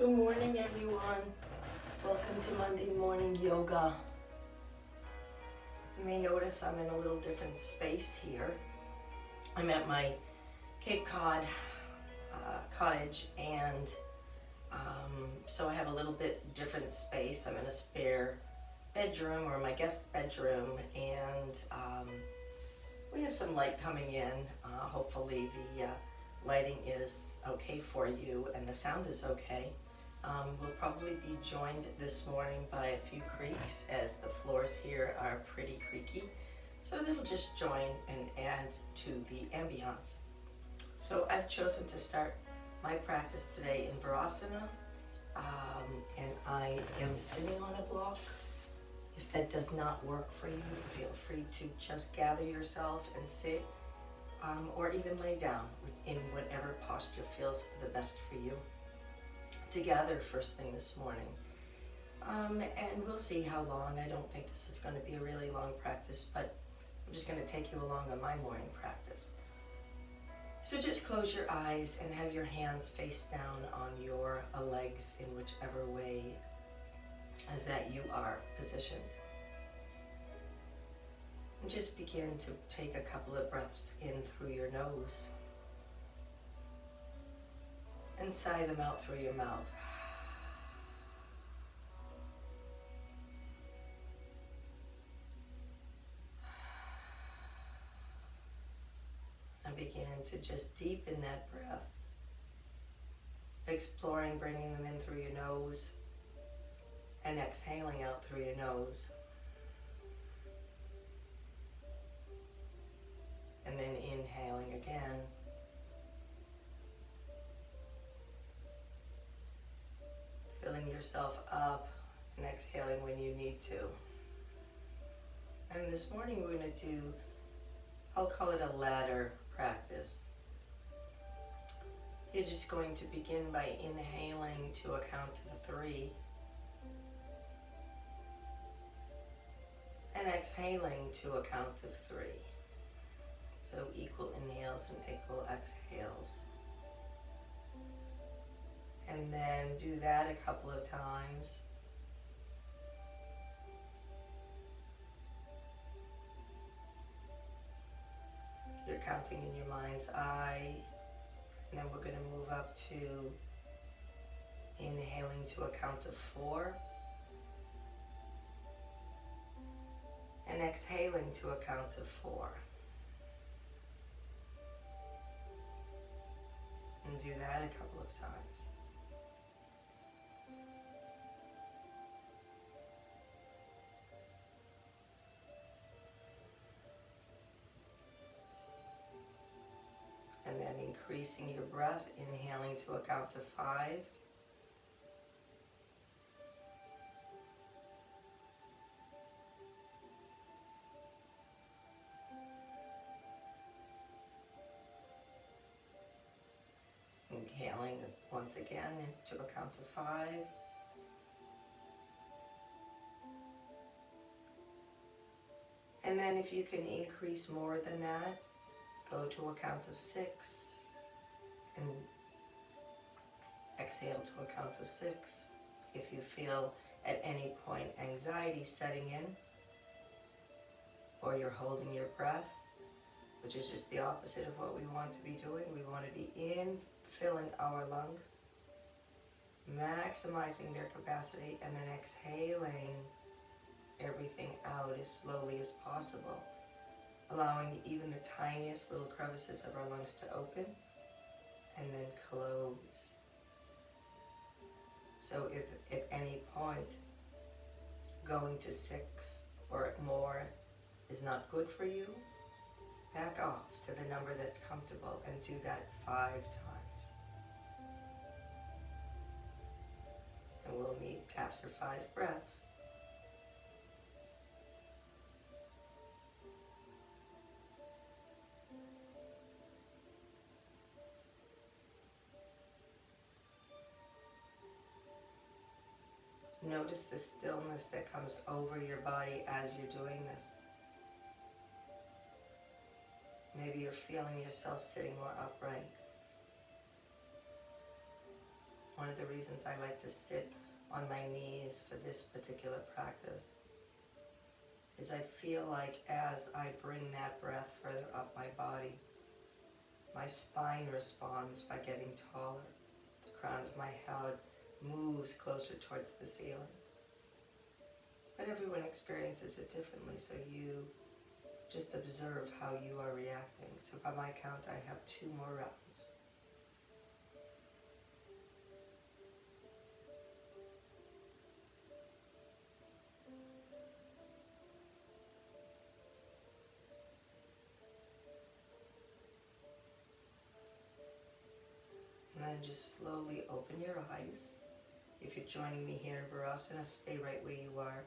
Good morning, everyone. Welcome to Monday Morning Yoga. You may notice I'm in a little different space here. I'm at my Cape Cod cottage, and so I have a little bit different space. I'm in a spare bedroom, or my guest bedroom, and we have some light coming in. Hopefully the lighting is okay for you and the sound is okay. We'll probably be joined this morning by a few creaks, as the floors here are pretty creaky. So that'll just join and add to the ambiance. So I've chosen to start my practice today in Virasana, and I am sitting on a block. If that does not work for you, feel free to just gather yourself and sit, or even lay down in whatever posture feels the best for you. Together first thing this morning, and we'll see how long. I don't think this is going to be a really long practice, but I'm just going to take you along on my morning practice. So just close your eyes and have your hands face down on your legs in whichever way that you are positioned. And just begin to take a couple of breaths in through your nose and sigh them out through your mouth. And begin to just deepen that breath, exploring bringing them in through your nose and exhaling out through your nose. And then inhaling again. Filling yourself up and exhaling when you need to. And this morning we're going to do, I'll call it a ladder practice. You're just going to begin by inhaling to a count to 3. And exhaling to a count of 3. So equal inhales and equal exhales. And then do that a couple of times. You're counting in your mind's eye. And then we're going to move up to inhaling to a count of 4. And exhaling to a count of 4. And do that a couple of times. And then increasing your breath, inhaling to a count of 5. Inhaling once again into a count of 5. And then if you can increase more than that, go to a count of 6 and exhale to a count of 6. If you feel at any point anxiety setting in, or you're holding your breath, which is just the opposite of what we want to be doing. We want to be filling our lungs, maximizing their capacity, and then exhaling everything out as slowly as possible, allowing even the tiniest little crevices of our lungs to open and then close. So if at any point going to 6 or more is not good for you, back off to the number that's comfortable and do that 5 times. And we'll meet after 5 breaths. Notice the stillness that comes over your body as you're doing this. Maybe you're feeling yourself sitting more upright. one of the reasons I like to sit on my knees for this particular practice, is I feel like as I bring that breath further up my body, my spine responds by getting taller. The crown of my head moves closer towards the ceiling. But everyone experiences it differently, so you just observe how you are reacting. So by my count, I have 2 more rounds. And then just slowly open your eyes. If you're joining me here in Virasana, stay right where you are.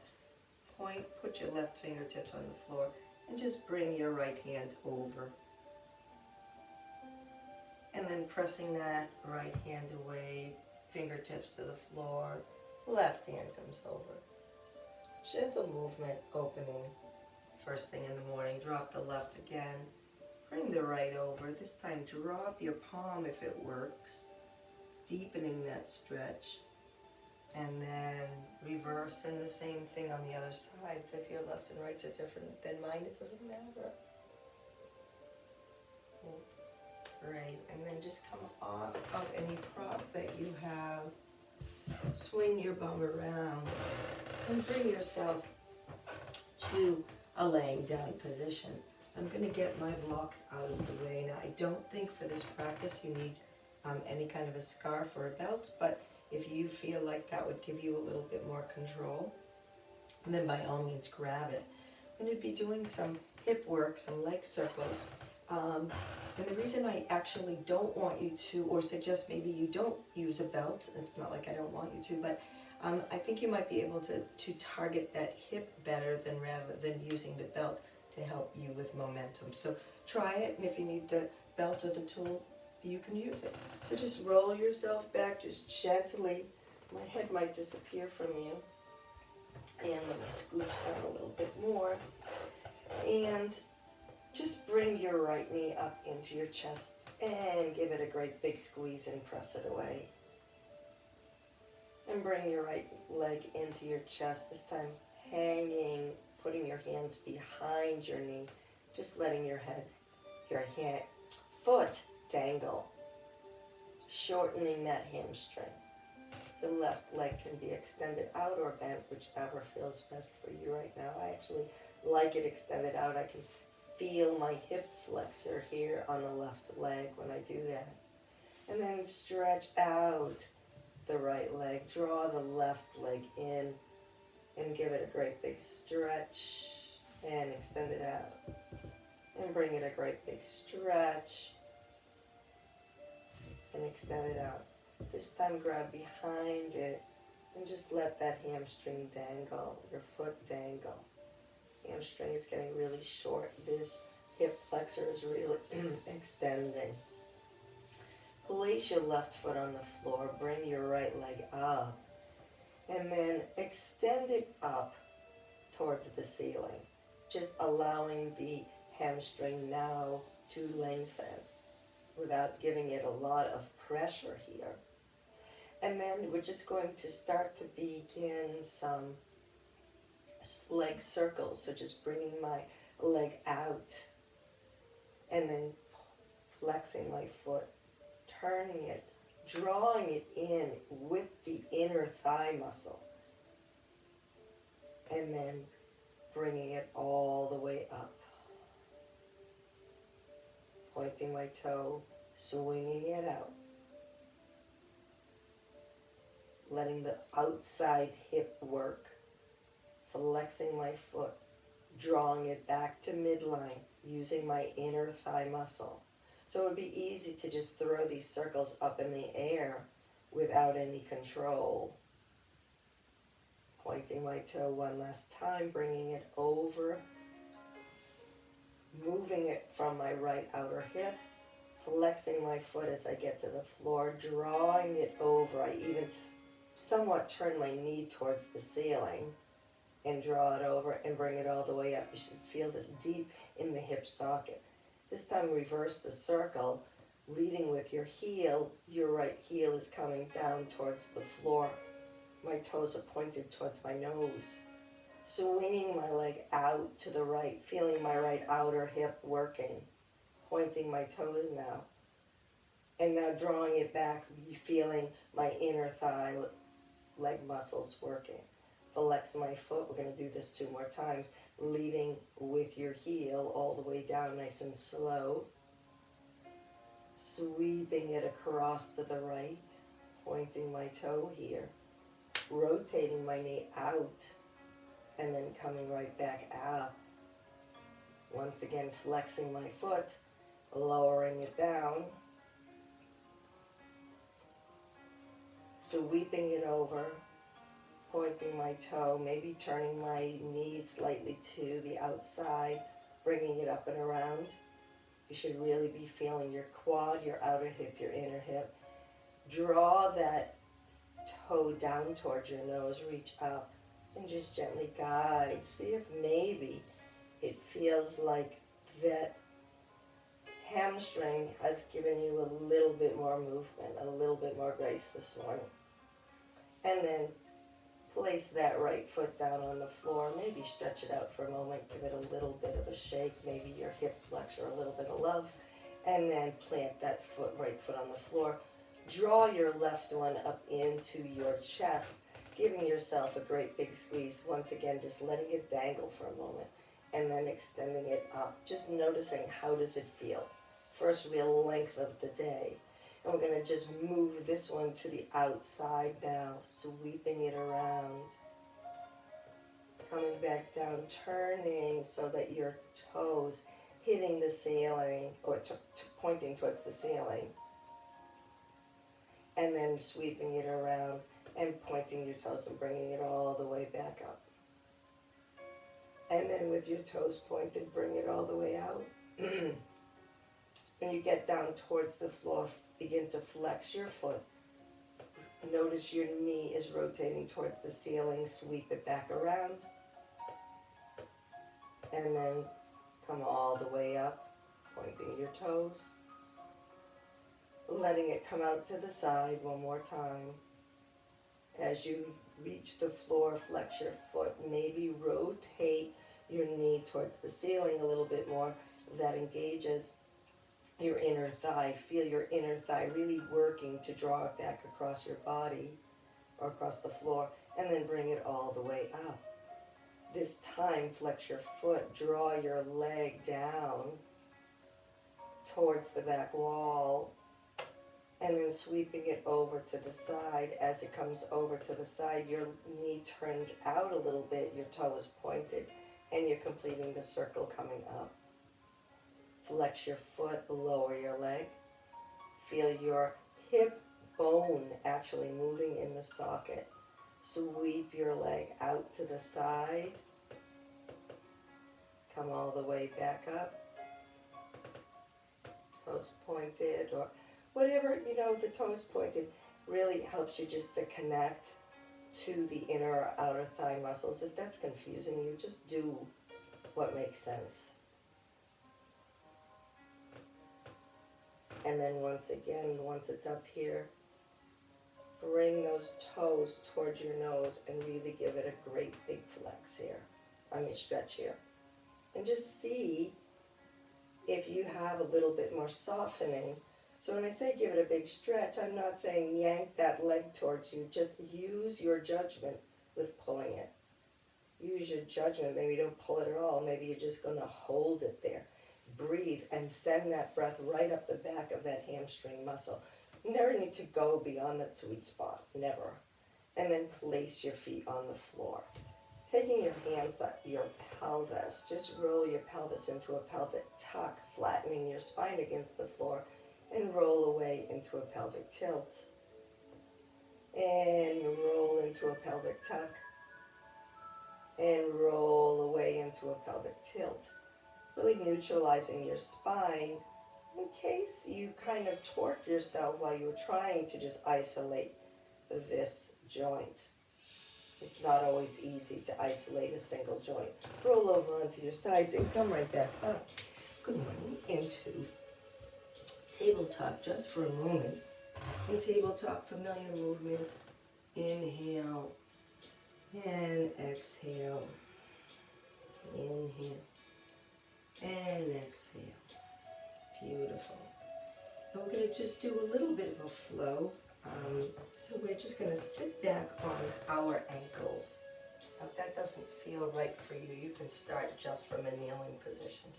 Put your left fingertips on the floor and just bring your right hand over. And then pressing that right hand away, fingertips to the floor, left hand comes over. Gentle movement, opening. First thing in the morning, drop the left again. Bring the right over. This time drop your palm if it works, deepening that stretch. And then reverse, and the same thing on the other side. So if your lefts and rights are different than mine, it doesn't matter. Great. And then just come off of any prop that you have. Swing your bum around and bring yourself to a laying down position. So I'm going to get my blocks out of the way. Now, I don't think for this practice you need any kind of a scarf or a belt, but if you feel like that would give you a little bit more control, then by all means grab it. I'm going to be doing some hip work, some leg circles. And the reason I actually don't want you to, or suggest maybe you don't use a belt, it's not like I don't want you to, but I think you might be able to target that hip better rather than using the belt to help you with momentum. So try it, and if you need the belt or the tool, you can use it. So just roll yourself back, just gently. My head might disappear from you. And let me scooch down a little bit more. And just bring your right knee up into your chest and give it a great big squeeze and press it away. And bring your right leg into your chest, this time hanging, putting your hands behind your knee, just letting your foot dangle, shortening that hamstring. The left leg can be extended out or bent, whichever feels best for you right now. I actually like it extended out. I can feel my hip flexor here on the left leg when I do that. And then stretch out the right leg. Draw the left leg in and give it a great big stretch and extend it out. And bring it a great big stretch and extend it out. This time grab behind it and just let that hamstring dangle, your foot dangle. Hamstring is getting really short. This hip flexor is really extending. Place your left foot on the floor, bring your right leg up, and then extend it up towards the ceiling, just allowing the hamstring now to lengthen without giving it a lot of pressure here. And then we're just going to start to begin some leg circles, so just bringing my leg out and then flexing my foot, turning it, drawing it in with the inner thigh muscle, and then bringing it all the way up. Pointing my toe, swinging it out. Letting the outside hip work. Flexing my foot, drawing it back to midline, using my inner thigh muscle. So it would be easy to just throw these circles up in the air without any control. Pointing my toe one last time, bringing it over, moving it from my right outer hip, flexing my foot as I get to the floor, drawing it over. I even somewhat turn my knee towards the ceiling and draw it over and bring it all the way up. You should feel this deep in the hip socket. This time reverse the circle, leading with your heel. Your right heel is coming down towards the floor. My toes are pointed towards my nose. Swinging my leg out to the right, feeling my right outer hip working. Pointing my toes now. And now drawing it back, feeling my inner thigh leg muscles working. Flex my foot. We're going to do this 2 more times. Leading with your heel all the way down nice and slow. Sweeping it across to the right. Pointing my toe here. Rotating my knee out. And then coming right back up. Once again, flexing my foot. Lowering it down. Sweeping it over. Pointing my toe, maybe turning my knee slightly to the outside, bringing it up and around. You should really be feeling your quad, your outer hip, your inner hip. Draw that toe down towards your nose, reach up, and just gently guide. See if maybe it feels like that hamstring has given you a little bit more movement, a little bit more grace this morning. And then place that right foot down on the floor. Maybe stretch it out for a moment. Give it a little bit of a shake. Maybe your hip flex or a little bit of love. And then plant that right foot on the floor. Draw your left one up into your chest, giving yourself a great big squeeze. Once again, just letting it dangle for a moment. And then extending it up. Just noticing how does it feel. First real length of the day. And we're going to just move this one to the outside now, sweeping it around. Coming back down, turning so that your toes hitting the ceiling, or pointing towards the ceiling. And then sweeping it around and pointing your toes and bringing it all the way back up. And then with your toes pointed, bring it all the way out. When you get down towards the floor, begin to flex your foot. Notice your knee is rotating towards the ceiling. Sweep it back around. And then come all the way up, pointing your toes. Letting it come out to the side one more time. As you reach the floor, flex your foot. Maybe rotate your knee towards the ceiling a little bit more. That engages your inner thigh. Feel your inner thigh really working to draw it back across your body or across the floor, and then bring it all the way up. This time, flex your foot, draw your leg down towards the back wall, and then sweeping it over to the side. As it comes over to the side, your knee turns out a little bit, your toe is pointed, and you're completing the circle coming up. Flex your foot, lower your leg. Feel your hip bone actually moving in the socket. Sweep your leg out to the side. Come all the way back up. Toes pointed, or whatever, the toes pointed really helps you just to connect to the inner or outer thigh muscles. If that's confusing you, just do what makes sense. And then once again, once it's up here, bring those toes towards your nose and really give it a great big flex here. Stretch here. And just see if you have a little bit more softening. So when I say give it a big stretch, I'm not saying yank that leg towards you. Just use your judgment with pulling it. Use your judgment. Maybe don't pull it at all. Maybe you're just going to hold it there. Breathe and send that breath right up the back of that hamstring muscle. You never need to go beyond that sweet spot, never. And then place your feet on the floor. Taking your hands up your pelvis, just roll your pelvis into a pelvic tuck, flattening your spine against the floor, and roll away into a pelvic tilt. And roll into a pelvic tuck, and roll away into a pelvic tilt. Really neutralizing your spine in case you kind of torque yourself while you're trying to just isolate this joint. It's not always easy to isolate a single joint. Roll over onto your sides and come right back up. Good morning. Into tabletop just for a moment. Some tabletop familiar movements. Inhale and exhale. Inhale and exhale. Beautiful. And we're going to just do a little bit of a flow. So we're just going to sit back on our ankles. Now, if that doesn't feel right for you, you can start just from a kneeling position.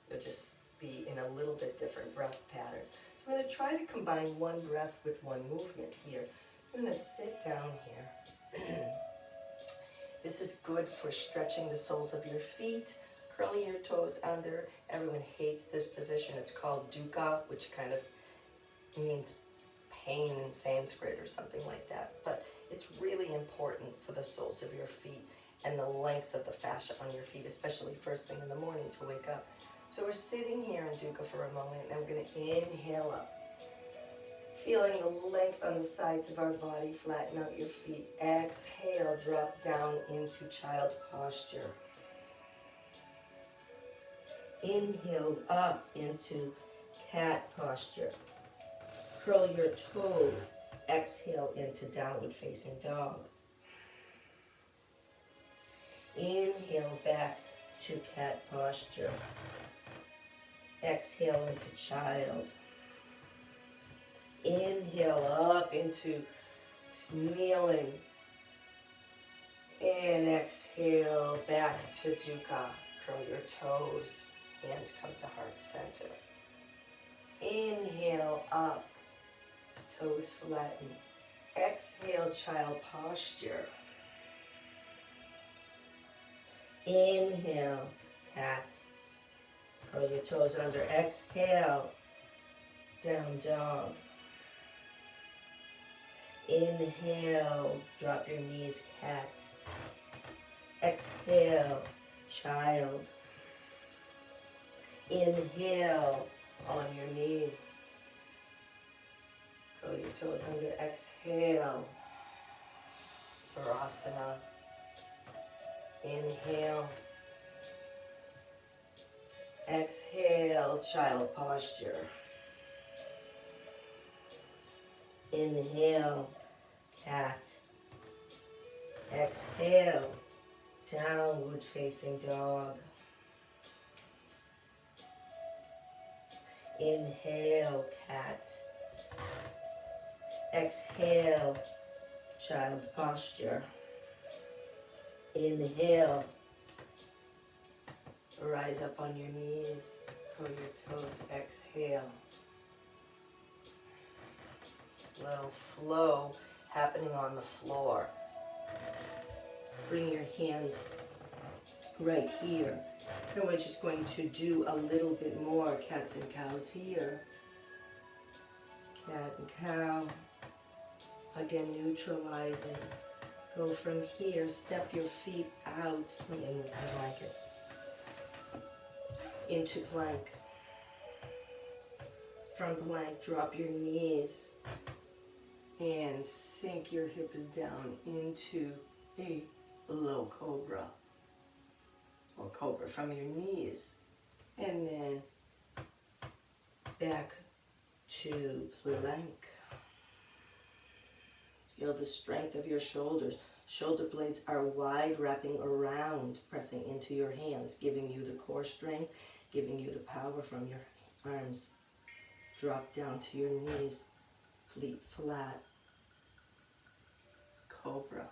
You'll just be in a little bit different breath pattern. I'm going to try to combine one breath with one movement here. I'm going to sit down here. This is good for stretching the soles of your feet, curling your toes under. Everyone hates this position. It's called dukkha, which kind of means pain in Sanskrit or something like that. But it's really important for the soles of your feet and the lengths of the fascia on your feet, especially first thing in the morning to wake up. So we're sitting here in dukkha for a moment, and we're going to inhale up. Feeling the length on the sides of our body, flatten out your feet. Exhale, drop down into child posture. Inhale up into cat posture. Curl your toes. Exhale into downward facing dog. Inhale back to cat posture. Exhale into child. Inhale up into kneeling. And exhale back to dukkha. Curl your toes. Hands come to heart center. Inhale up. Toes flatten. Exhale, child posture. Inhale, cat. Curl your toes under. Exhale, down dog. Inhale, drop your knees, cat. Exhale, child. Inhale, on your knees. Curl your toes under. Exhale, Virasana. Inhale. Exhale, child posture. Inhale, cat. Exhale, downward facing dog. Inhale, cat. Exhale, child posture. Inhale, rise up on your knees, curl your toes, exhale. Little flow happening on the floor. Bring your hands right here. And we're just going to do a little bit more cats and cows here. Cat and cow. Again, neutralizing. Go from here, step your feet out in the blanket. Into plank. From plank, drop your knees and sink your hips down into a low cobra. Or cobra from your knees. And then back to plank. Feel the strength of your shoulders. Shoulder blades are wide, wrapping around, pressing into your hands, giving you the core strength, giving you the power from your arms. Drop down to your knees, feet flat. Cobra.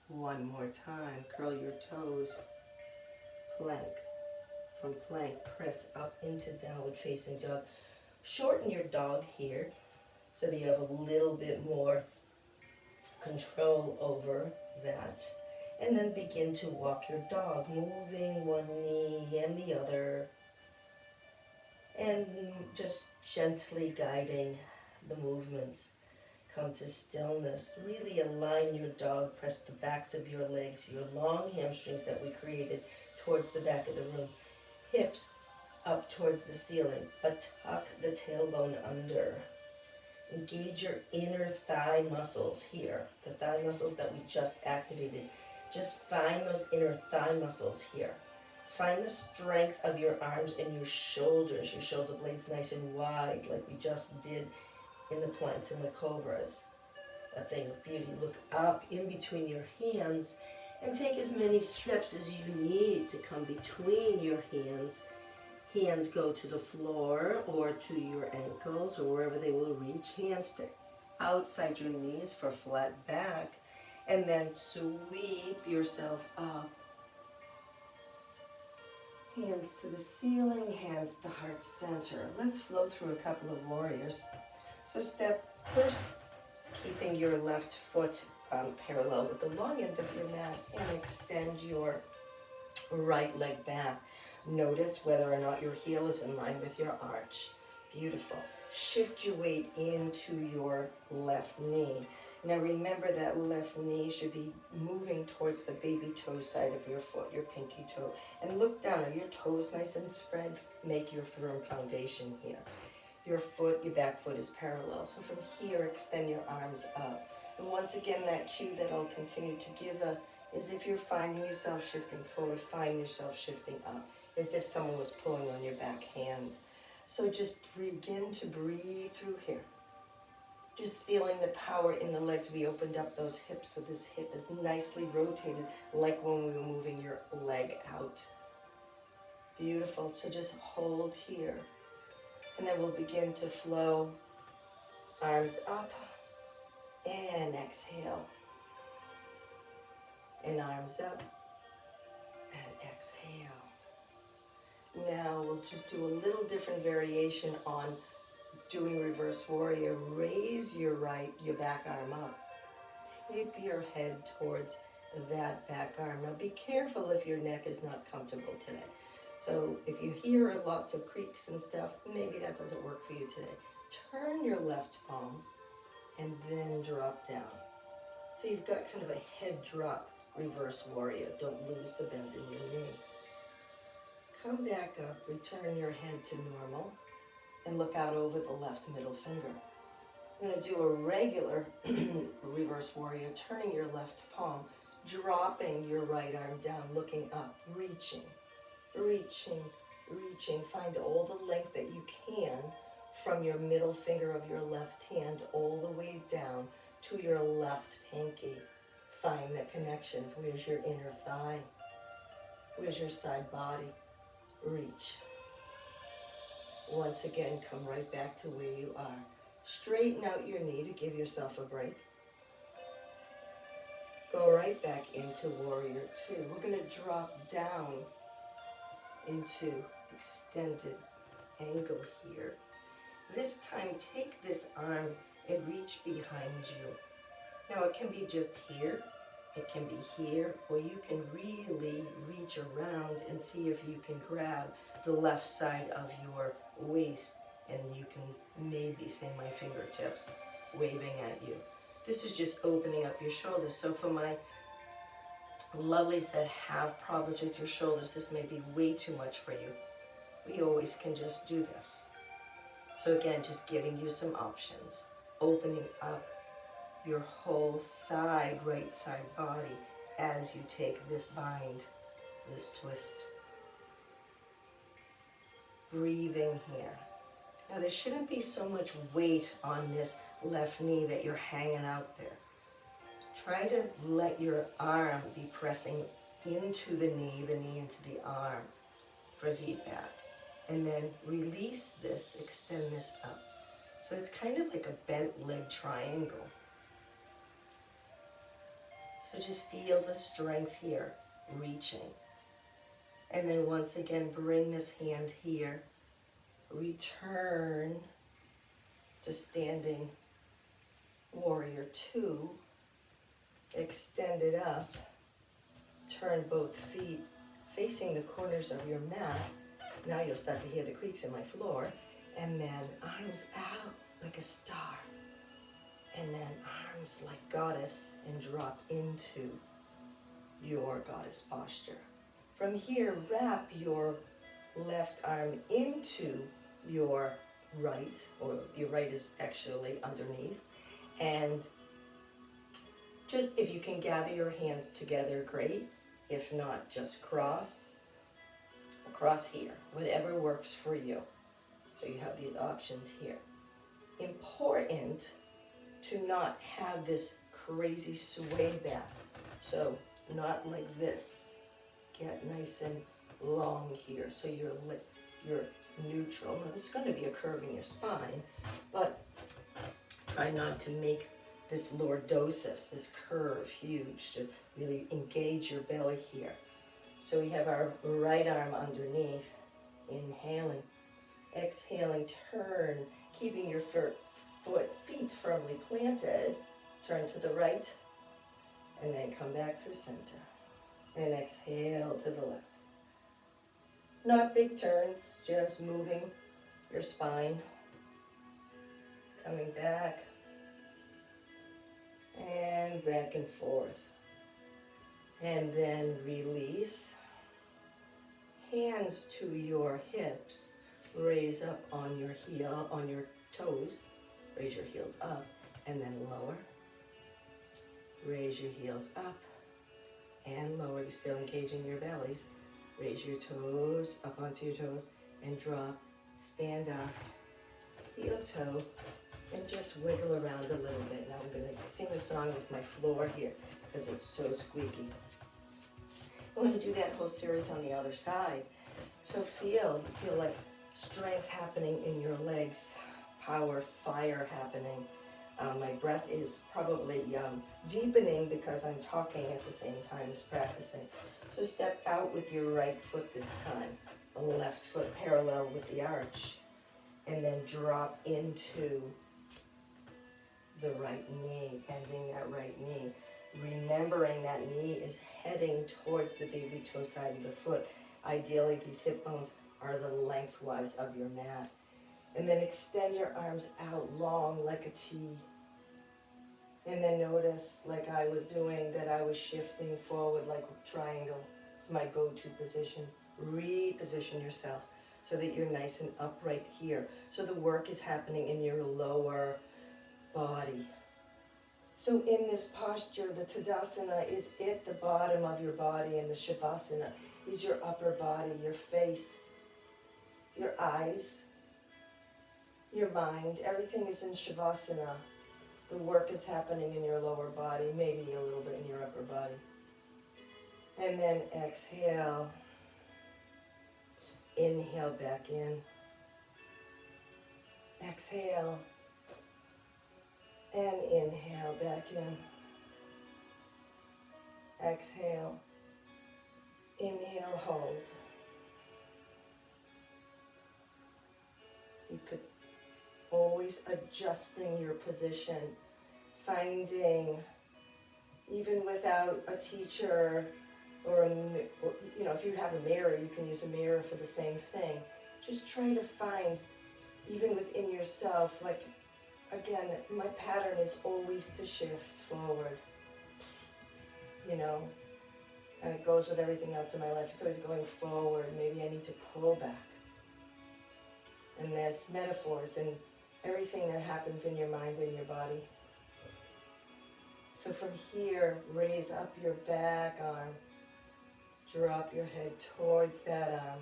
One more time, curl your toes. Plank. From plank, press up into downward facing dog. Shorten your dog here so that you have a little bit more control over that. And then begin to walk your dog, moving one knee and the other. And just gently guiding the movements. Come to stillness. Really align your dog. Press the backs of your legs, your long hamstrings that we created towards the back of the room. Hips up towards the ceiling, but tuck the tailbone under. Engage your inner thigh muscles here, the thigh muscles that we just activated. Just find those inner thigh muscles here. Find the strength of your arms and your shoulders, your shoulder blades nice and wide like we just did in the planks and the cobras. A thing of beauty. Look up in between your hands and take as many steps as you need to come between your hands. Hands go to the floor or to your ankles or wherever they will reach. Hands to outside your knees for flat back. And then sweep yourself up. Hands to the ceiling, hands to heart center. Let's flow through a couple of warriors. So step first, keeping your left foot parallel with the long end of your mat, and extend your right leg back. Notice whether or not your heel is in line with your arch. Beautiful. Shift your weight into your left knee. Now remember that left knee should be moving towards the baby toe side of your foot, your pinky toe. And look down. Are your toes nice and spread? Make your firm foundation here. Your foot, your back foot is parallel. So from here, extend your arms up. And once again, that cue that I'll continue to give us is if you're finding yourself shifting forward, find yourself shifting up, as if someone was pulling on your back hand. So just begin to breathe through here. Just feeling the power in the legs. We opened up those hips, so this hip is nicely rotated, like when we were moving your leg out. Beautiful. So just hold here. And then we'll begin to flow. Arms up. And exhale. And arms up. And exhale. Now we'll just do a little different variation on doing reverse warrior. Raise your back arm up. Tip your head towards that back arm. Now be careful if your neck is not comfortable today. So if you hear lots of creaks and stuff, maybe that doesn't work for you today. Turn your left palm and then drop down. So you've got kind of a head drop reverse warrior. Don't lose the bend in your knee. Come back up, return your head to normal, and look out over the left middle finger. I'm going to do a regular reverse warrior, turning your left palm, dropping your right arm down, looking up, reaching, reaching, reaching. Find all the length that you can from your middle finger of your left hand all the way down to your left pinky. Find the connections. Where's your inner thigh? Where's your side body? Reach. Once again, come right back to where you are. Straighten out your knee to give yourself a break. Go right back into warrior two. We're going to drop down into extended angle here. This time, take this arm and reach behind you. Now, it can be just here, it can be here, or you can really reach around and see if you can grab the left side of your waist, and you can maybe see my fingertips waving at you. This is just opening up your shoulders. So for my lovelies that have problems with your shoulders, this may be way too much for you. We always can just do this. So again, just giving you some options. Opening up your whole side, right side body as you take this bind, this twist. Breathing here. Now there shouldn't be so much weight on this left knee that you're hanging out there. Try to let your arm be pressing into the knee into the arm for feedback. And then release this, extend this up. So it's kind of like a bent leg triangle. So just feel the strength here, reaching. And then once again, bring this hand here. Return to standing warrior two. Extend it up. Turn both feet facing the corners of your mat. Now you'll start to hear the creaks in my floor. And then arms out like a star. And then arms like goddess and drop into your goddess posture. From here, wrap your left arm into your right, or your right is actually underneath. And just if you can gather your hands together, great. If not, just cross. across here, whatever works for you. So you have these options here. Important to not have this crazy sway back. So not like this. Get nice and long here so you're neutral. Now there's going to be a curve in your spine, but try not to make this lordosis, this curve, huge, to really engage your belly here. So we have our right arm underneath, inhaling, exhaling, turn, keeping your feet firmly planted, turn to the right, and then come back through center, and exhale to the left. Not big turns, just moving your spine, coming back, and back and forth. And then release. Hands to your hips. Raise up on your heel, on your toes. Raise your heels up and then lower. Raise your heels up and lower. You're still engaging your bellies. Raise your toes up onto your toes and drop. Stand up. Heel toe. And just wiggle around a little bit. Now I'm going to sing the song with my floor here because it's so squeaky. I'm going to do that whole series on the other side. So feel like strength happening in your legs, power, fire happening. My breath is probably deepening because I'm talking at the same time as practicing. So step out with your right foot this time, the left foot parallel with the arch, and then drop into the right knee, bending that right knee. Remembering that knee is heading towards the baby toe side of the foot. Ideally, these hip bones are the lengthwise of your mat. And then extend your arms out long like a T. And then notice, like I was doing, that I was shifting forward like a triangle. It's my go-to position. Reposition yourself so that you're nice and upright here. So the work is happening in your lower body. So in this posture, the Tadasana is at the bottom of your body, and the Shavasana is your upper body, your face, your eyes, your mind. Everything is in Shavasana. The work is happening in your lower body, maybe a little bit in your upper body. And then exhale. Inhale back in. Exhale. And inhale back in. Exhale. Inhale, hold. Keep it always adjusting your position, finding, even without a teacher or if you have a mirror, you can use a mirror for the same thing. Just try to find, even within yourself, like, again, my pattern is always to shift forward, and it goes with everything else in my life. It's always going forward. Maybe I need to pull back. And there's metaphors in everything that happens in your mind and your body. So from here, raise up your back arm. Drop your head towards that arm.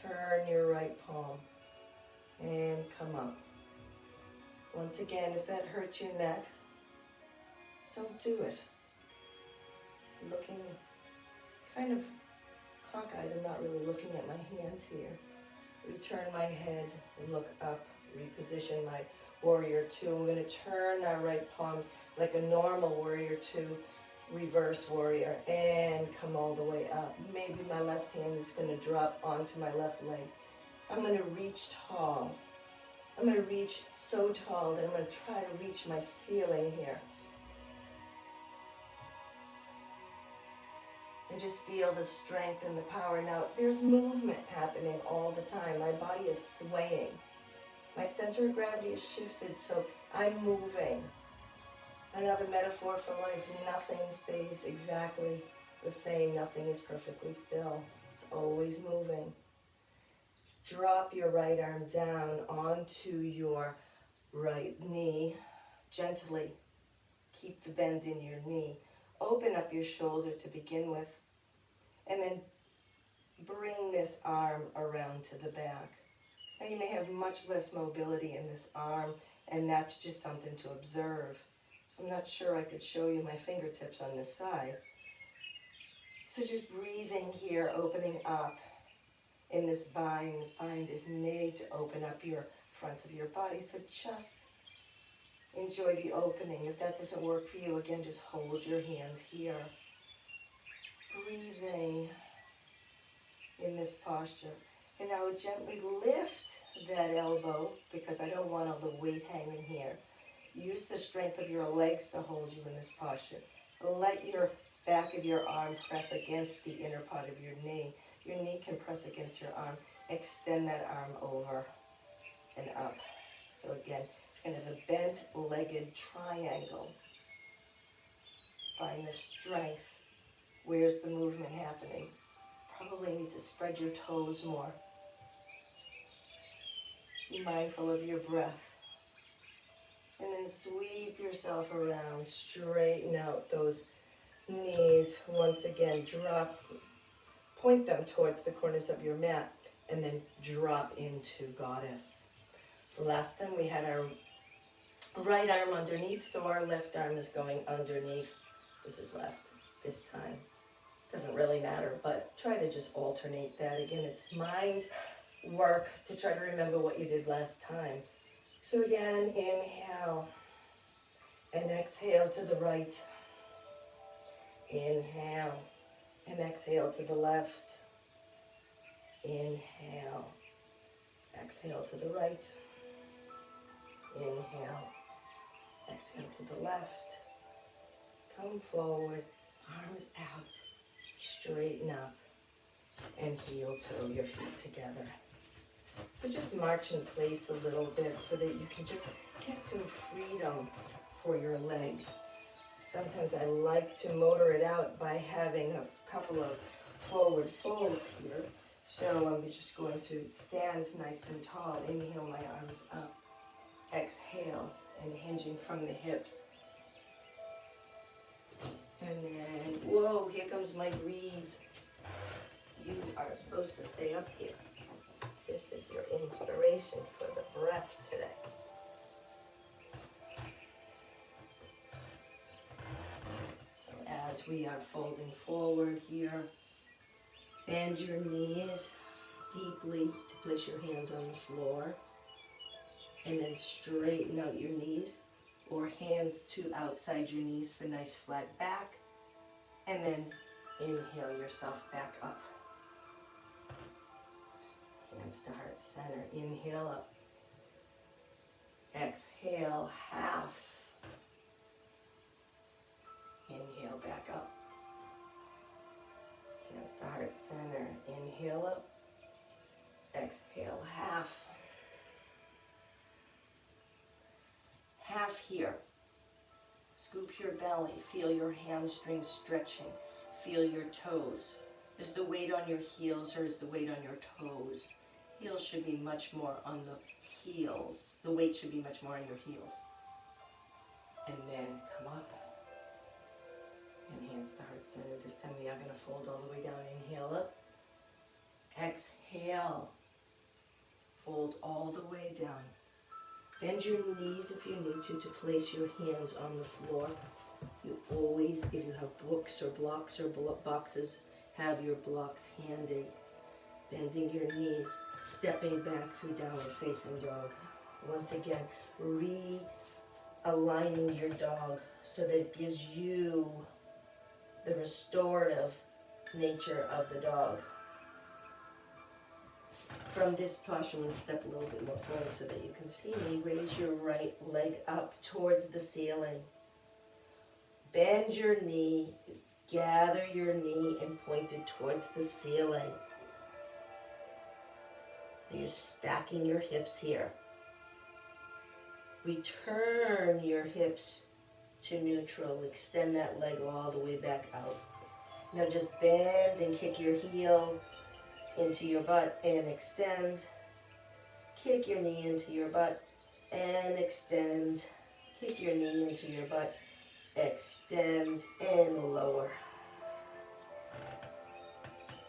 Turn your right palm and come up. Once again, if that hurts your neck, don't do it. Looking kind of cockeyed, I'm not really looking at my hands here. Return my head, look up, reposition my warrior two. I'm going to turn our right palms like a normal warrior two, reverse warrior, and come all the way up. Maybe my left hand is going to drop onto my left leg. I'm going to reach tall. I'm going to reach so tall that I'm going to try to reach my ceiling here. And just feel the strength and the power. Now, there's movement happening all the time. My body is swaying. My center of gravity is shifted, so I'm moving. Another metaphor for life, nothing stays exactly the same. Nothing is perfectly still. It's always moving. Drop your right arm down onto your right knee gently. Keep the bend in your knee. Open up your shoulder to begin with. And then bring this arm around to the back. Now you may have much less mobility in this arm, and that's just something to observe. So I'm not sure I could show you my fingertips on this side. So just breathing here, opening up in this bind. The bind is made to open up your front of your body, so just enjoy the opening. If that doesn't work for you, again, just hold your hand here. Breathing in this posture. And now gently lift that elbow, because I don't want all the weight hanging here. Use the strength of your legs to hold you in this posture. Let your back of your arm press against the inner part of your knee. Your knee can press against your arm. Extend that arm over and up. So again, it's kind of a bent-legged triangle. Find the strength. Where's the movement happening? Probably need to spread your toes more. Be mindful of your breath. And then sweep yourself around. Straighten out those knees. Once again, drop. Point them towards the corners of your mat. And then drop into Goddess. Last time we had our right arm underneath, so our left arm is going underneath. This is left this time. Doesn't really matter, but try to just alternate that. Again, it's mind work to try to remember what you did last time. So again, inhale and exhale to the right. Inhale and exhale to the left. Inhale, exhale to the right. Inhale, exhale to the left. Come forward, arms out. Straighten up and heel toe your feet together. So just march in place a little bit so that you can just get some freedom for your legs. Sometimes I like to motor it out by having a couple of forward folds here. So I'm just going to stand nice and tall. Inhale, my arms up. Exhale, and hinging from the hips. And then, whoa, here comes my breathe. You are supposed to stay up here. This is your inspiration for the breath today. So as we are folding forward here, bend your knees deeply to place your hands on the floor. And then straighten out your knees, or hands to outside your knees for nice flat back. And then inhale yourself back up. Hands to heart center. Inhale up. Exhale, half. Inhale back up. Hands to heart center. Inhale up. Exhale, half. Half here. Scoop your belly. Feel your hamstrings stretching. Feel your toes. Is the weight on your heels or is the weight on your toes? Heels should be much more on the heels. The weight should be much more on your heels. And then come up. And hands to heart center. This time we are going to fold all the way down. Inhale up. Exhale. Fold all the way down. Bend your knees if you need to place your hands on the floor. You always, if you have books or blocks or boxes, have your blocks handy. Bending your knees, stepping back through downward facing dog. Once again, realigning your dog so that it gives you the restorative nature of the dog. From this posture, I'm going to step a little bit more forward so that you can see me. Raise your right leg up towards the ceiling. Bend your knee, gather your knee and point it towards the ceiling. So you're stacking your hips here. Return your hips to neutral. Extend that leg all the way back out. Now just bend and kick your heel into your butt and extend. Kick your knee into your butt and extend. Kick your knee into your butt, extend and lower.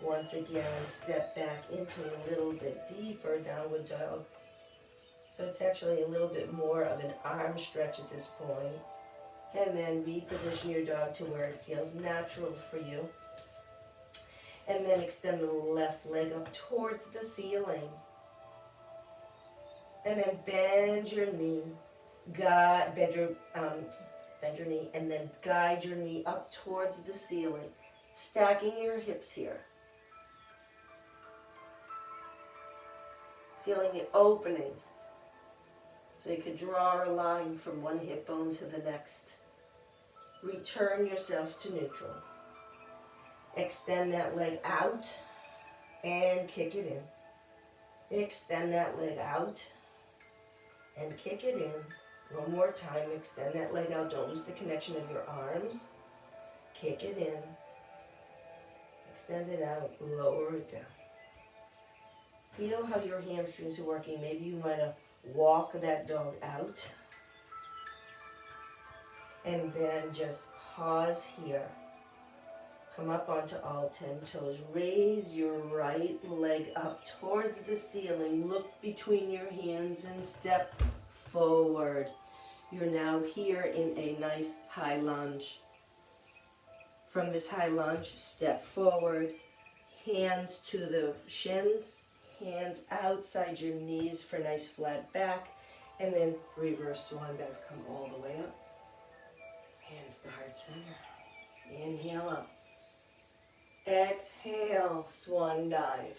Once again, step back into a little bit deeper downward dog. So it's actually a little bit more of an arm stretch at this point. And then reposition your dog to where it feels natural for you. And then extend the left leg up towards the ceiling. And then bend your knee. Bend your knee, and then guide your knee up towards the ceiling. Stacking your hips here. Feeling the opening. So you could draw a line from one hip bone to the next. Return yourself to neutral. Extend that leg out and kick it in. Extend that leg out and kick it in. One more time, extend that leg out. Don't lose the connection of your arms. Kick it in. Extend it out, lower it down. Feel how your hamstrings are working. Maybe you might walk that dog out. And then just pause here. Come up onto all 10 toes. Raise your right leg up towards the ceiling. Look between your hands and step forward. You're now here in a nice high lunge. From this high lunge, step forward. Hands to the shins. Hands outside your knees for nice flat back. And then reverse swan dive. Come all the way up. Hands to heart center. Inhale up. Exhale, swan dive.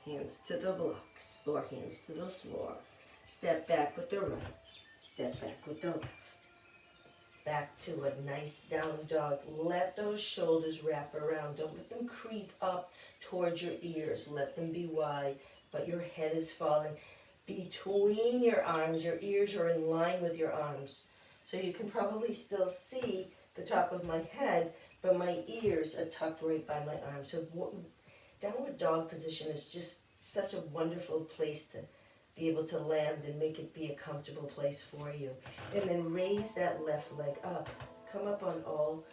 Hands to the blocks or hands to the floor. Step back with the right. Step back with the left. Back to a nice down dog. Let those shoulders wrap around. Don't let them creep up towards your ears. Let them be wide, but your head is falling between your arms. Your ears are in line with your arms. So you can probably still see the top of my head, but my ears are tucked right by my arms. So downward dog position is just such a wonderful place to be able to land and make it be a comfortable place for you. And then raise that left leg up. Come up on all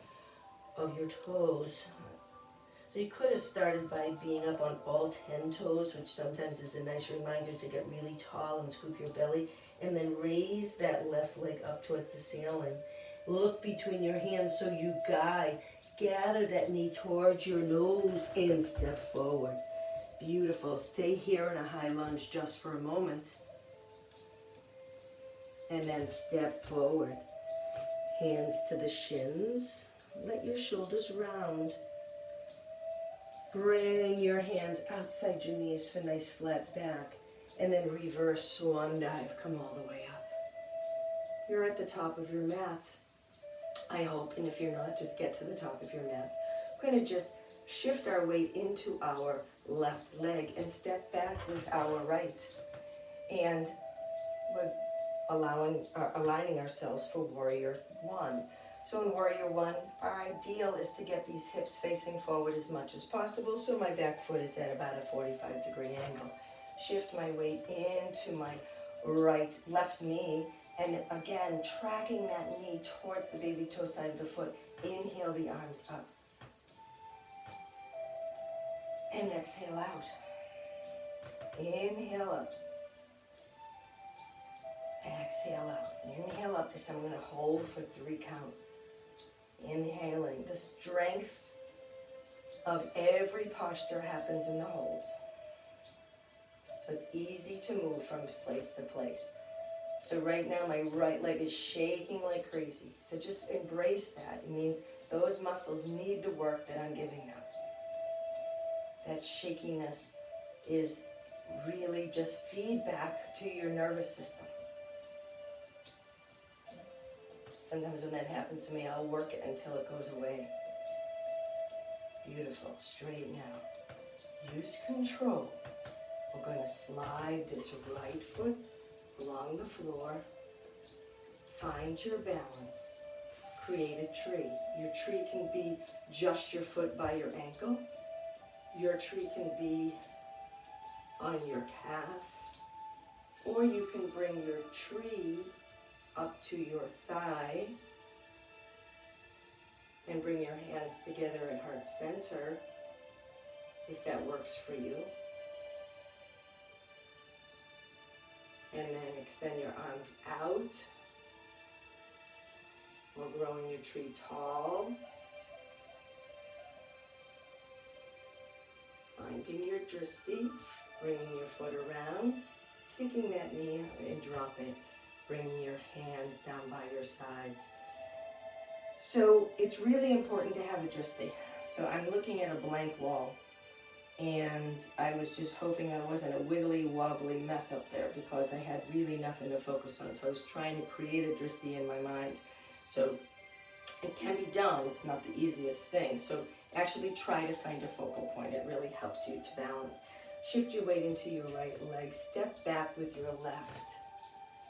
of your toes. So you could have started by being up on all 10 toes, which sometimes is a nice reminder to get really tall and scoop your belly. And then raise that left leg up towards the ceiling. Look between your hands so you guide. Gather that knee towards your nose and step forward. Beautiful. Stay here in a high lunge just for a moment. And then step forward. Hands to the shins. Let your shoulders round. Bring your hands outside your knees for nice flat back. And then reverse swan dive. Come all the way up. You're at the top of your mats, I hope. And if you're not, just get to the top of your mats. We're going to just shift our weight into our left leg and step back with our right. And we're aligning ourselves for Warrior One. So in Warrior One, our ideal is to get these hips facing forward as much as possible. So my back foot is at about a 45-degree angle. Shift my weight into my left knee. And again, tracking that knee towards the baby toe side of the foot. Inhale the arms up. And exhale out. Inhale up. Exhale out. Inhale up. This time I'm going to hold for 3 counts. Inhaling. The strength of every posture happens in the holds. So it's easy to move from place to place. So right now my right leg is shaking like crazy. So just embrace that. It means those muscles need the work that I'm giving them. That shakiness is really just feedback to your nervous system. Sometimes when that happens to me, I'll work it until it goes away. Beautiful. Straighten out. Use control. We're going to slide this right foot along the floor. Find your balance. Create a tree. Your tree can be just your foot by your ankle. Your tree can be on your calf. Or you can bring your tree up to your thigh and bring your hands together at heart center. if that works for you. And then extend your arms out while growing your tree tall. Finding your drishti, bringing your foot around, kicking that knee and drop it, bringing your hands down by your sides. So it's really important to have a drishti. So I'm looking at a blank wall, and I was just hoping I wasn't a wiggly wobbly mess up there because I had really nothing to focus on. So I was trying to create a drishti in my mind. So it can be done, it's not the easiest thing. So actually try to find a focal point, it really helps you to balance. Shift your weight into your right leg, step back with your left,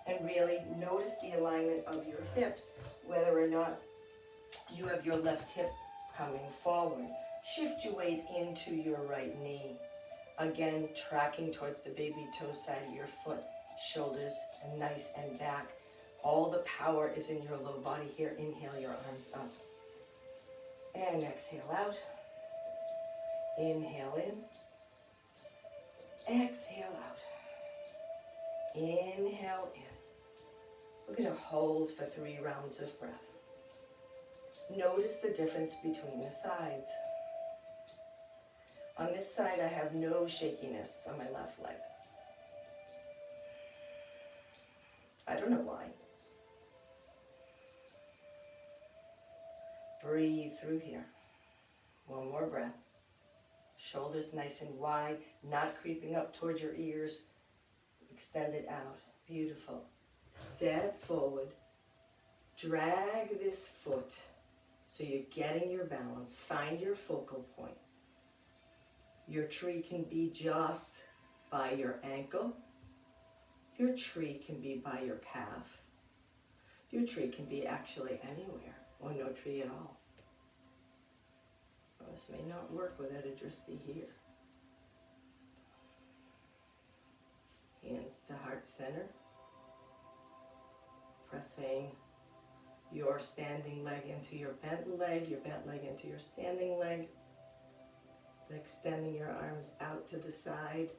and really notice the alignment of your hips, whether or not you have your left hip coming forward. Shift your weight into your right knee. Again, tracking towards the baby toe side of your foot, shoulders nice and back. All the power is in your low body here. Inhale your arms up. And exhale out. Inhale in. Exhale out. Inhale in. We're going to hold for 3 rounds of breath. Notice the difference between the sides. On this side, I have no shakiness on my left leg. I don't know why. Breathe through here. One more breath. Shoulders nice and wide, not creeping up towards your ears. Extend it out. Beautiful. Step forward. Drag this foot so you're getting your balance. Find your focal point. Your tree can be just by your ankle. Your tree can be by your calf. Your tree can be actually anywhere, or no tree at all. Well, this may not work without a drishti here. Hands to heart center. Pressing your standing leg into your bent leg into your standing leg. Extending your arms out to the side.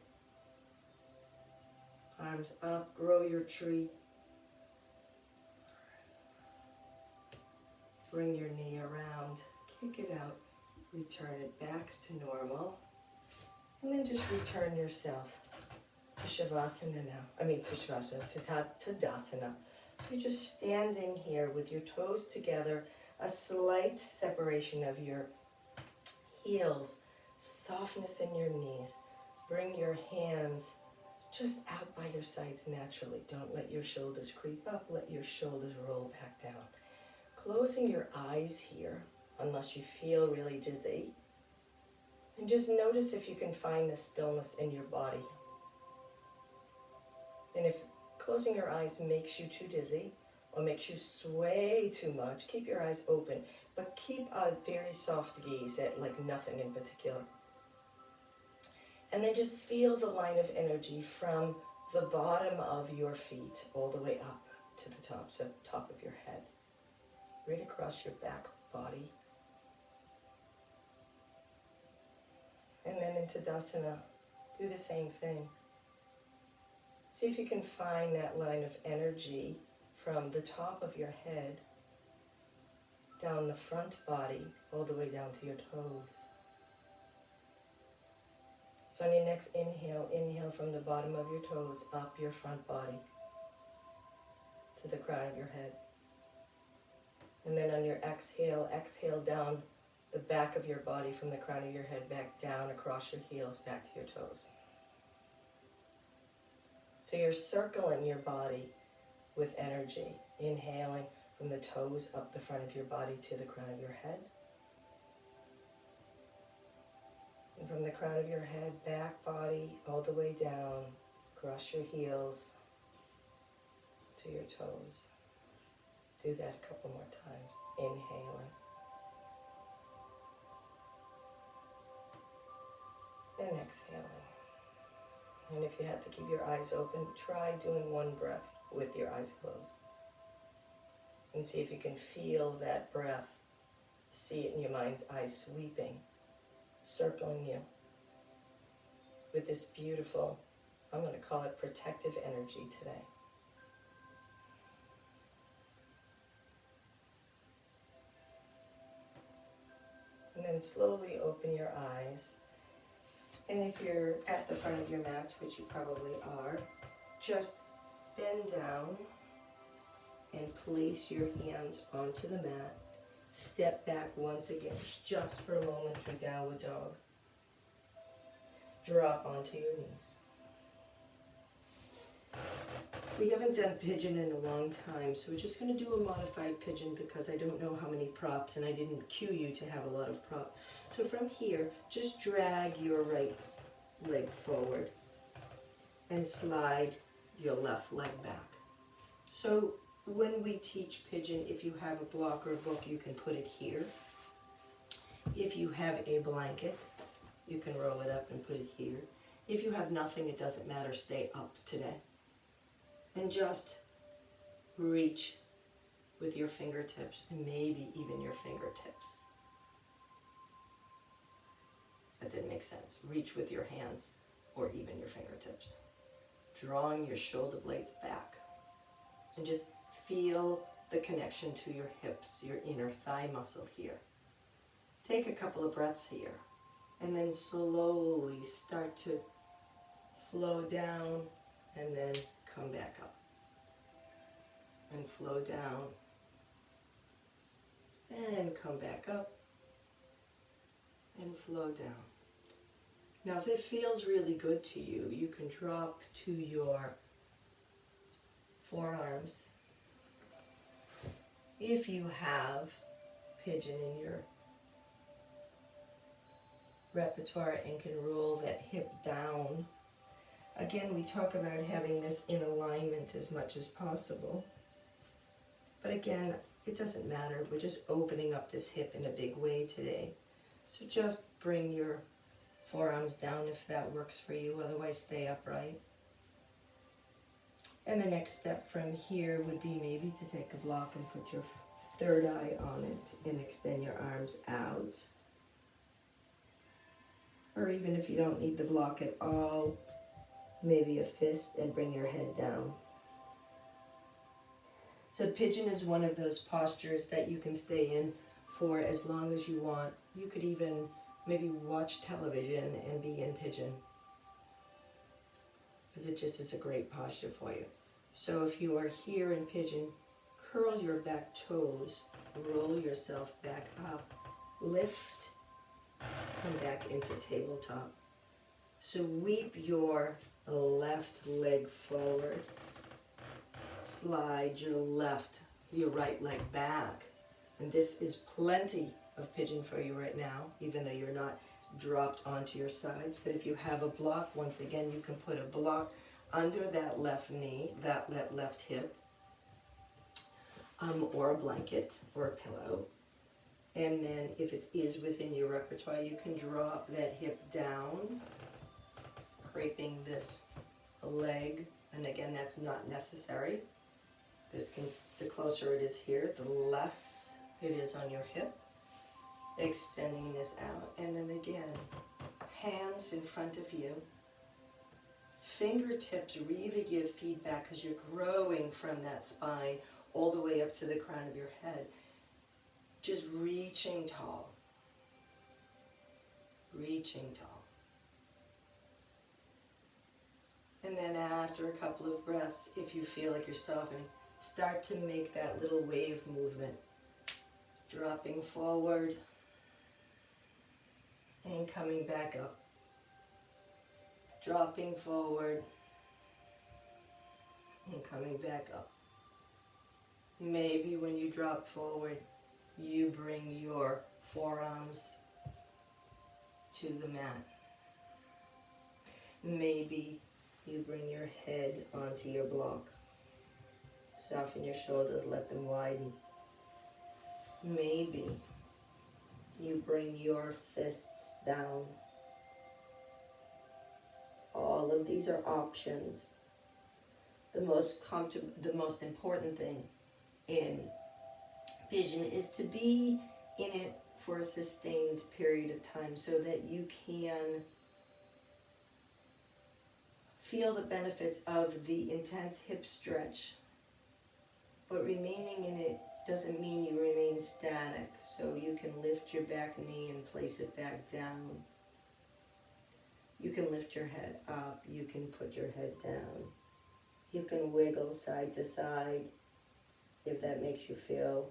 Arms up, grow your tree. Bring your knee around, kick it out, return it back to normal. And then just return yourself to Shavasana now. To Tadasana. You're just standing here with your toes together, a slight separation of your heels, softness in your knees. Bring your hands just out by your sides naturally. Don't let your shoulders creep up, let your shoulders roll back down. Closing your eyes here, unless you feel really dizzy. And just notice if you can find the stillness in your body. And if closing your eyes makes you too dizzy or makes you sway too much, keep your eyes open, but keep a very soft gaze at like nothing in particular. And then just feel the line of energy from the bottom of your feet all the way up to the top of your head, right across your back body. And then in Tadasana, do the same thing. See if you can find that line of energy from the top of your head, down the front body, all the way down to your toes. So on your next inhale, inhale from the bottom of your toes, up your front body, to the crown of your head. And then on your exhale, exhale down the back of your body from the crown of your head back down across your heels, back to your toes. So you're circling your body with energy, inhaling from the toes up the front of your body to the crown of your head. And from the crown of your head, back body, all the way down, across your heels to your toes. Do that a couple more times. Inhaling. And exhaling. And if you have to keep your eyes open, try doing one breath with your eyes closed. And see if you can feel that breath. See it in your mind's eye sweeping, circling you, with this beautiful, I'm going to call it protective energy today. And then slowly open your eyes. And if you're at the front of your mats, which you probably are, just bend down and place your hands onto the mat. Step back once again, just for a moment through downward dog. Drop onto your knees. We haven't done pigeon in a long time, so we're just going to do a modified pigeon because I don't know how many props and I didn't cue you to have a lot of props. So from here, just drag your right leg forward and slide your left leg back. So when we teach pigeon, if you have a block or a book, you can put it here. If you have a blanket, you can roll it up and put it here. If you have nothing, it doesn't matter, stay up today. And just reach with your fingertips, and maybe even your fingertips. That didn't make sense. Reach with your hands or even your fingertips. Drawing your shoulder blades back. And just feel the connection to your hips, your inner thigh muscle here. Take a couple of breaths here. And then slowly start to flow down and then come back up. And flow down. And come back up. And flow down. Now if it feels really good to you, you can drop to your forearms. If you have pigeon in your repertoire and can roll that hip down. Again, we talk about having this in alignment as much as possible. But again, it doesn't matter. We're just opening up this hip in a big way today. So just bring your forearms down if that works for you. Otherwise, stay upright. And the next step from here would be maybe to take a block and put your third eye on it and extend your arms out. Or even if you don't need the block at all, maybe a fist and bring your head down. So pigeon is one of those postures that you can stay in for as long as you want. You could even maybe watch television and be in pigeon, because it just is a great posture for you. So if you are here in pigeon, curl your back toes, roll yourself back up, lift, come back into tabletop. Sweep your left leg forward, slide your right leg back. And this is plenty of pigeon for you right now, even though you're not dropped onto your sides. But if you have a block, once again, you can put a block under that left knee, that left hip, or a blanket or a pillow. And then if it is within your repertoire, you can drop that hip down, scraping this leg. And again, that's not necessary. The closer it is here, the less it is on your hip. Extending this out. And then again, hands in front of you. Fingertips really give feedback because you're growing from that spine all the way up to the crown of your head. Just reaching tall. Reaching tall. And then after a couple of breaths, if you feel like you're softening, start to make that little wave movement. Dropping forward and coming back up. Dropping forward and coming back up. Maybe when you drop forward, you bring your forearms to the mat. Maybe you bring your head onto your block. Soften your shoulders, let them widen. Maybe you bring your fists down. All of these are options. The most important thing in pigeon is to be in it for a sustained period of time so that you can Feel the benefits of the intense hip stretch, but remaining in it doesn't mean you remain static, so you can lift your back knee and place it back down. You can lift your head up, you can put your head down. You can wiggle side to side if that makes you feel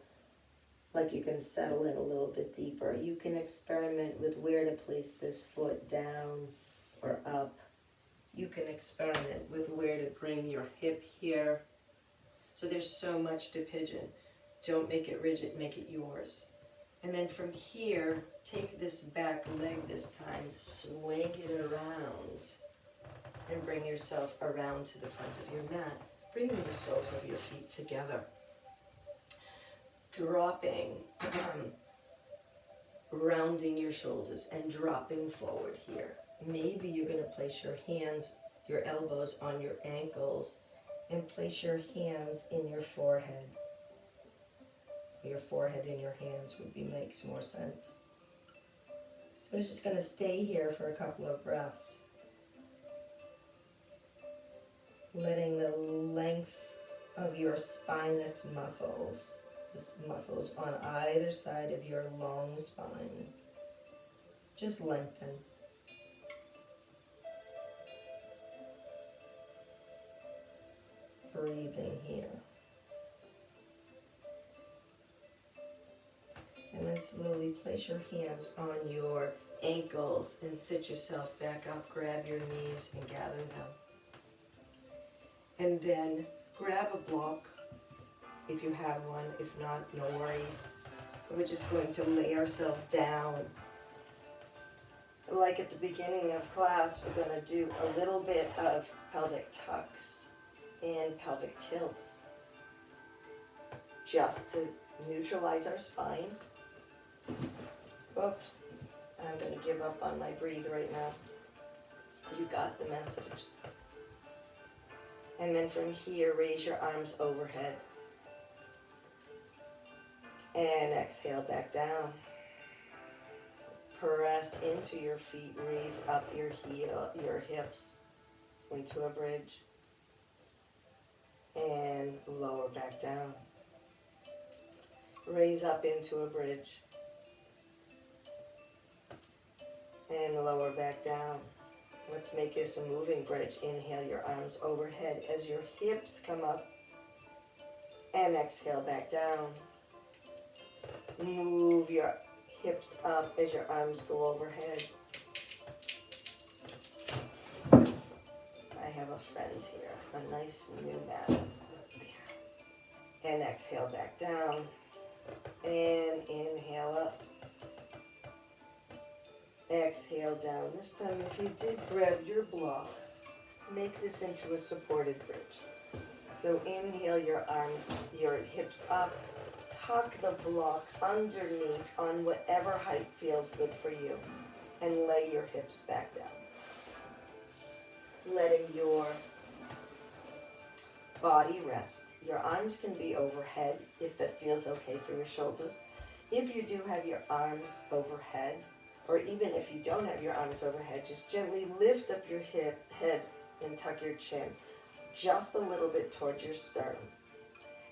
like you can settle in a little bit deeper. You can experiment with where to place this foot, down or up. You can experiment with where to bring your hip here. So there's so much to pigeon. Don't make it rigid, make it yours. And then from here, take this back leg this time, swing it around, and bring yourself around to the front of your mat. Bring the soles of your feet together. Dropping, rounding your shoulders and dropping forward here. Maybe you're going to place your hands, your elbows on your ankles, and place your hands in your forehead. Your forehead in your hands makes more sense. So we're just going to stay here for a couple of breaths. Letting the length of your spinous muscles, the muscles on either side of your long spine, just lengthen. Breathing here. And then slowly place your hands on your ankles and sit yourself back up. Grab your knees and gather them. And then grab a block if you have one. If not, no worries. We're just going to lay ourselves down. Like at the beginning of class, we're going to do a little bit of pelvic tucks and pelvic tilts, just to neutralize our spine. Oops, I'm going to give up on my breathe right now. You got the message. And then from here, raise your arms overhead. And exhale back down. Press into your feet, raise up your hips into a bridge. And lower back down. Raise up into a bridge. And lower back down. Let's make this a moving bridge. Inhale your arms overhead as your hips come up. And exhale back down. Move your hips up as your arms go overhead. I have a friend here, a nice new mat there. And exhale back down. And inhale up. Exhale down. This time, if you did grab your block, make this into a supported bridge. So inhale your arms, your hips up. Tuck the block underneath on whatever height feels good for you. And lay your hips back down. Letting your body rest. Your arms can be overhead if that feels okay for your shoulders. If you do have your arms overhead, or even if you don't have your arms overhead, just gently lift up your head and tuck your chin just a little bit towards your sternum.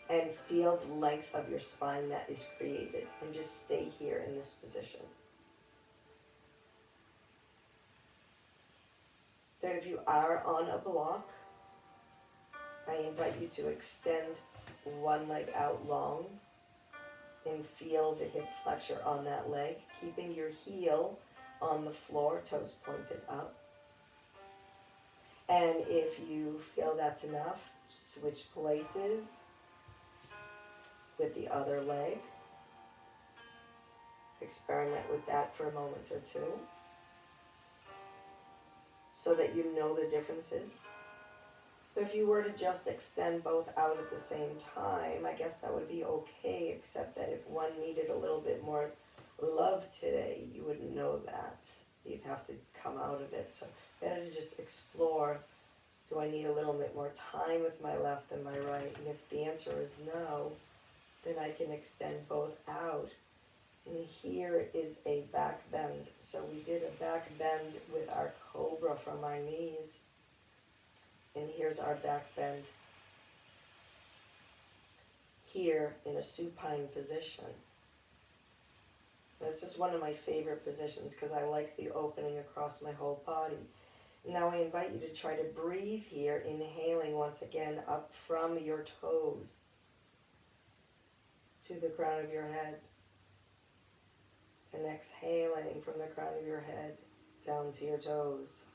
And feel the length of your spine that is created. And just stay here in this position. So if you are on a block, I invite you to extend one leg out long and feel the hip flexor on that leg, keeping your heel on the floor, toes pointed up. And if you feel that's enough, switch places with the other leg. Experiment with that for a moment or two so that you know the differences. So if you were to just extend both out at the same time, I guess that would be okay, except that if one needed a little bit more love today, you wouldn't know that. You'd have to come out of it. So better to just explore, do I need a little bit more time with my left and my right? And if the answer is no, then I can extend both out. And here is a back bend. So we did a back bend with our cobra from our knees. And here's our back bend. Here in a supine position. This is one of my favorite positions because I like the opening across my whole body. Now I invite you to try to breathe here, inhaling once again up from your toes to the crown of your head. And exhaling from the crown of your head down to your toes.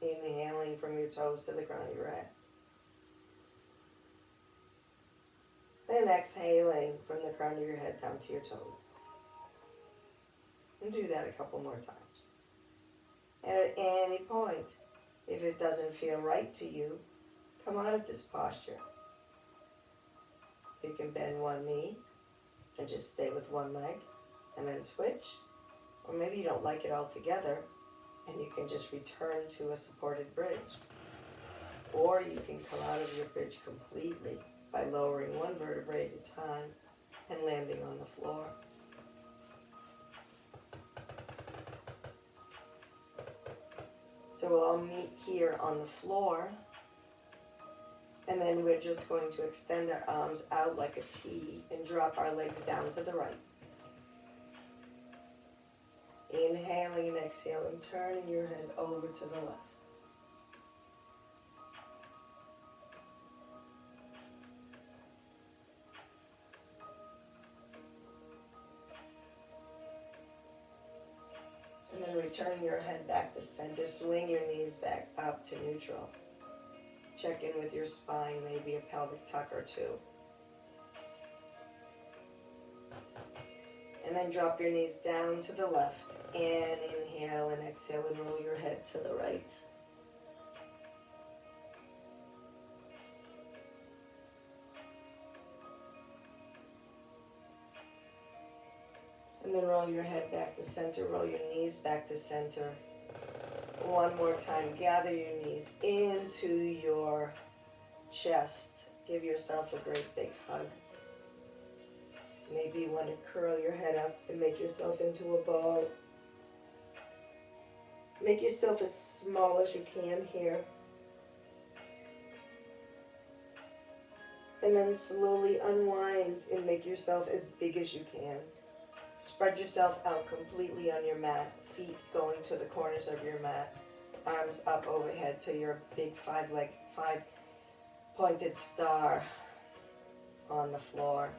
Inhaling from your toes to the crown of your head. And exhaling from the crown of your head down to your toes. And do that a couple more times. And at any point, if it doesn't feel right to you, come out of this posture. You can bend one knee and just stay with one leg and then switch. Or maybe you don't like it altogether and you can just return to a supported bridge. Or you can come out of your bridge completely by lowering one vertebrae at a time and landing on the floor. So we'll all meet here on the floor, and then we're just going to extend our arms out like a T and drop our legs down to the right. Inhaling and exhaling, turning your head over to the left. And then returning your head back to center, swing your knees back up to neutral. Check in with your spine, maybe a pelvic tuck or two. And then drop your knees down to the left and inhale and exhale and roll your head to the right. And then roll your head back to center, roll your knees back to center. One more time, gather your knees into your chest. Give yourself a great big hug. Maybe you want to curl your head up and make yourself into a ball. Make yourself as small as you can here. And then slowly unwind and make yourself as big as you can. Spread yourself out completely on your mat, feet going to the corners of your mat, arms up overhead to your big five-pointed star on the floor.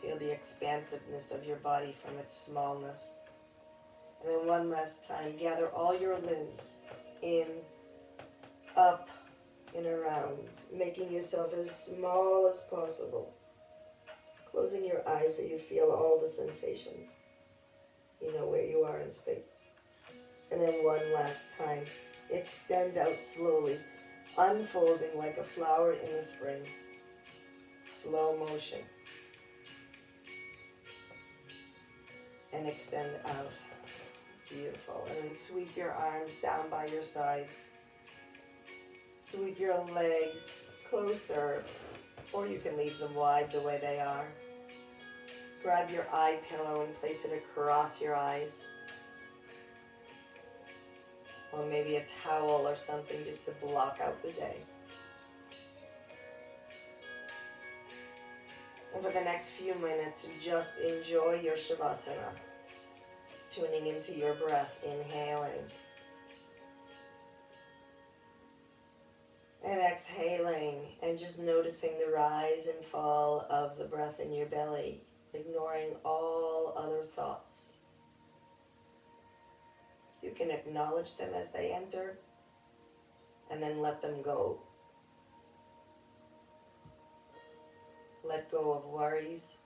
Feel the expansiveness of your body from its smallness. And then one last time, gather all your limbs in, up, and around, making yourself as small as possible. Closing your eyes so you feel all the sensations. You know where you are in space. And then one last time, extend out slowly, unfolding like a flower in the spring. Slow motion. And extend out. Beautiful. And then sweep your arms down by your sides. Sweep your legs closer, or you can leave them wide the way they are. Grab your eye pillow and place it across your eyes. Or maybe a towel or something just to block out the day. And for the next few minutes, just enjoy your Shavasana. Tuning into your breath, inhaling. And exhaling, and just noticing the rise and fall of the breath in your belly, ignoring all other thoughts. You can acknowledge them as they enter, and then let them go. Let go of worries.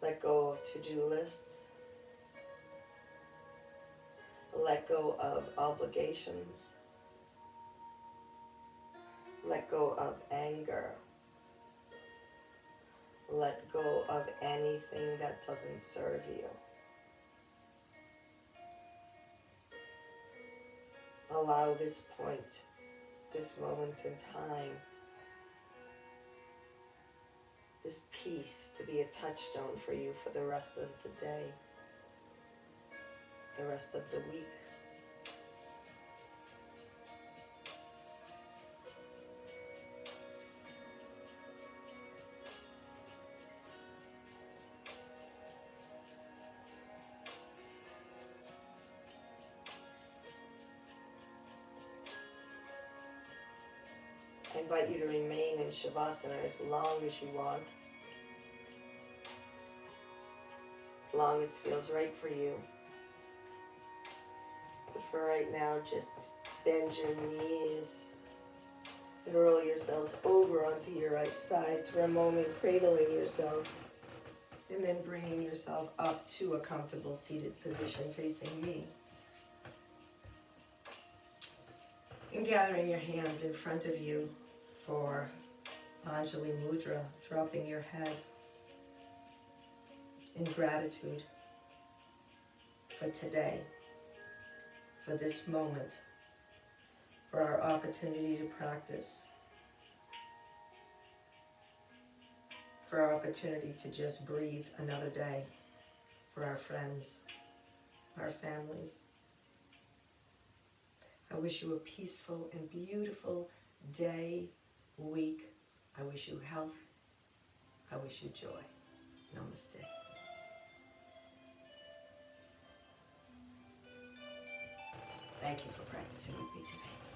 Let go of to-do lists. Let go of obligations. Let go of anger. Let go of anything that doesn't serve you. Allow this point, this moment in time, this peace to be a touchstone for you for the rest of the day. the rest of the week. I invite you to remain in Shavasana as long as you want. As long as it feels right for you. But for right now, just bend your knees and roll yourselves over onto your right sides for a moment, cradling yourself. And then bringing yourself up to a comfortable seated position facing me. And gathering your hands in front of you for Anjali Mudra, dropping your head in gratitude for today, for this moment, for our opportunity to practice, for our opportunity to just breathe another day, for our friends, our families. I wish you a peaceful and beautiful day, week. I wish you health. I wish you joy. Namaste. Thank you for practicing with me today.